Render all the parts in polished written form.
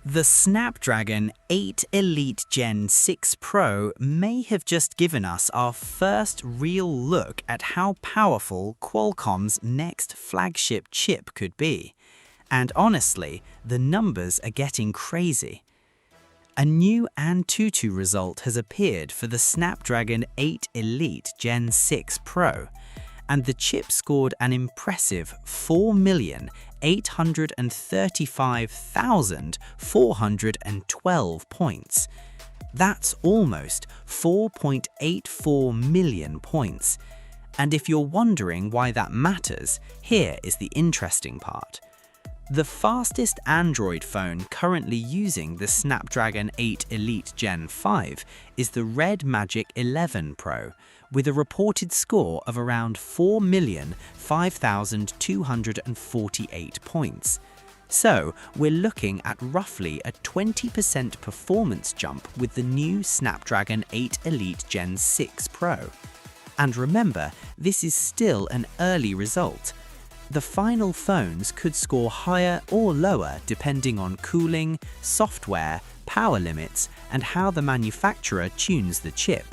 The Snapdragon 8 Elite Gen 6 Pro may have just given us our first real look at how powerful Qualcomm's next flagship chip could be. And honestly, the numbers are getting crazy. A new AnTuTu result has appeared for the Snapdragon 8 Elite Gen 6 Pro, and the chip scored an impressive 4,835,412 points. That's almost 4.84 million points. And if you're wondering why that matters, here is the interesting part. The fastest Android phone currently using the Snapdragon 8 Elite Gen 5 is the Red Magic 11 Pro, with a reported score of around 4,005,248 points. So, we're looking at roughly a 20% performance jump with the new Snapdragon 8 Elite Gen 6 Pro. And remember, this is still an early result. The final phones could score higher or lower depending on cooling, software, power limits, and how the manufacturer tunes the chip.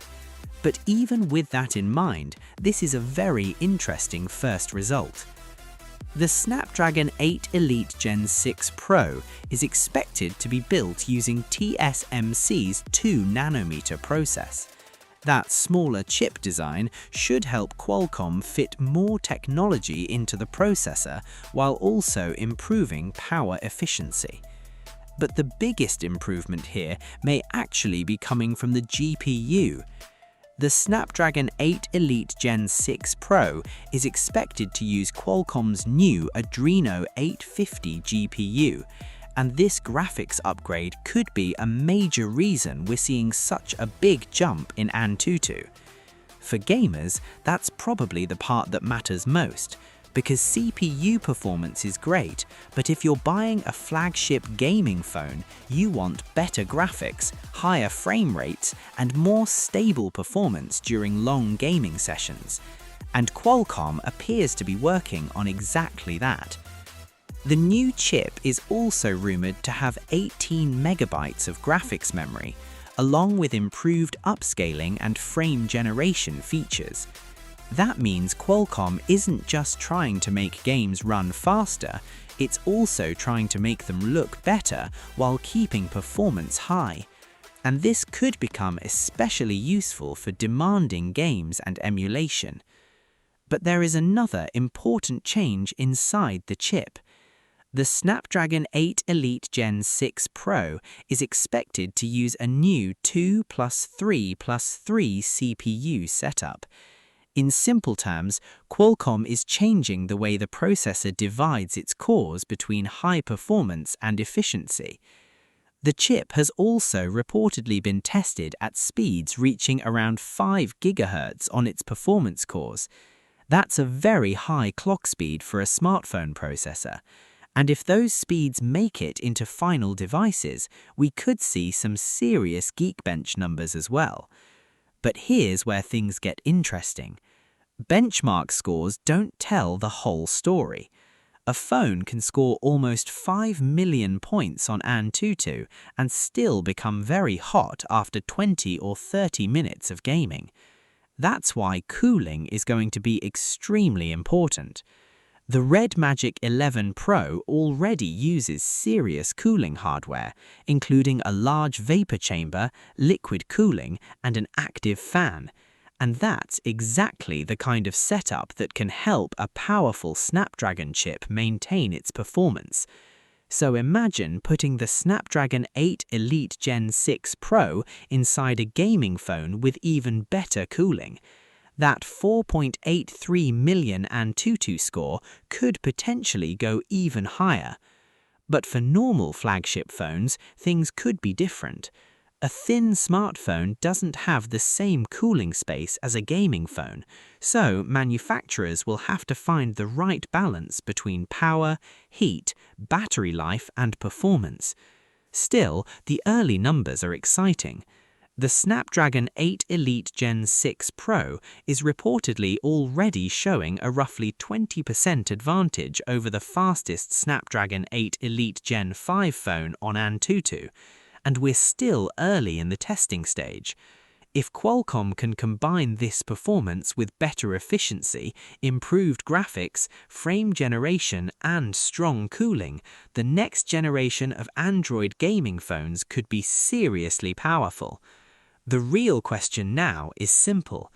But even with that in mind, this is a very interesting first result. The Snapdragon 8 Elite Gen 6 Pro is expected to be built using TSMC's 2nm process. That smaller chip design should help Qualcomm fit more technology into the processor while also improving power efficiency. But the biggest improvement here may actually be coming from the GPU. The Snapdragon 8 Elite Gen 6 Pro is expected to use Qualcomm's new Adreno 850 GPU, and this graphics upgrade could be a major reason we're seeing such a big jump in AnTuTu. For gamers, that's probably the part that matters most, because CPU performance is great, but if you're buying a flagship gaming phone, you want better graphics, higher frame rates, and more stable performance during long gaming sessions. And Qualcomm appears to be working on exactly that. The new chip is also rumored to have 18 megabytes of graphics memory, along with improved upscaling and frame generation features. That means Qualcomm isn't just trying to make games run faster, it's also trying to make them look better while keeping performance high. And this could become especially useful for demanding games and emulation. But there is another important change inside the chip. The Snapdragon 8 Elite Gen 6 Pro is expected to use a new 2+3+3 CPU setup. In simple terms, Qualcomm is changing the way the processor divides its cores between high performance and efficiency. The chip has also reportedly been tested at speeds reaching around 5 GHz on its performance cores. That's a very high clock speed for a smartphone processor. And if those speeds make it into final devices, we could see some serious Geekbench numbers as well. But here's where things get interesting. Benchmark scores don't tell the whole story. A phone can score almost 5 million points on AnTuTu and still become very hot after 20 or 30 minutes of gaming. That's why cooling is going to be extremely important. The Red Magic 11 Pro already uses serious cooling hardware, including a large vapor chamber, liquid cooling, and an active fan. And that's exactly the kind of setup that can help a powerful Snapdragon chip maintain its performance. So imagine putting the Snapdragon 8 Elite Gen 6 Pro inside a gaming phone with even better cooling. That 4.83 million AnTuTu score could potentially go even higher. But for normal flagship phones, things could be different. A thin smartphone doesn't have the same cooling space as a gaming phone, so manufacturers will have to find the right balance between power, heat, battery life, and performance. Still, the early numbers are exciting. The Snapdragon 8 Elite Gen 6 Pro is reportedly already showing a roughly 20% advantage over the fastest Snapdragon 8 Elite Gen 5 phone on AnTuTu, and we're still early in the testing stage. If Qualcomm can combine this performance with better efficiency, improved graphics, frame generation, and strong cooling, the next generation of Android gaming phones could be seriously powerful. The real question now is simple.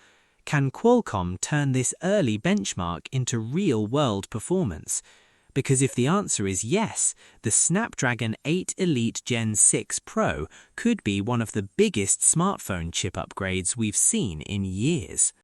Can Qualcomm turn this early benchmark into real-world performance? Because if the answer is yes, the Snapdragon 8 Elite Gen 6 Pro could be one of the biggest smartphone chip upgrades we've seen in years.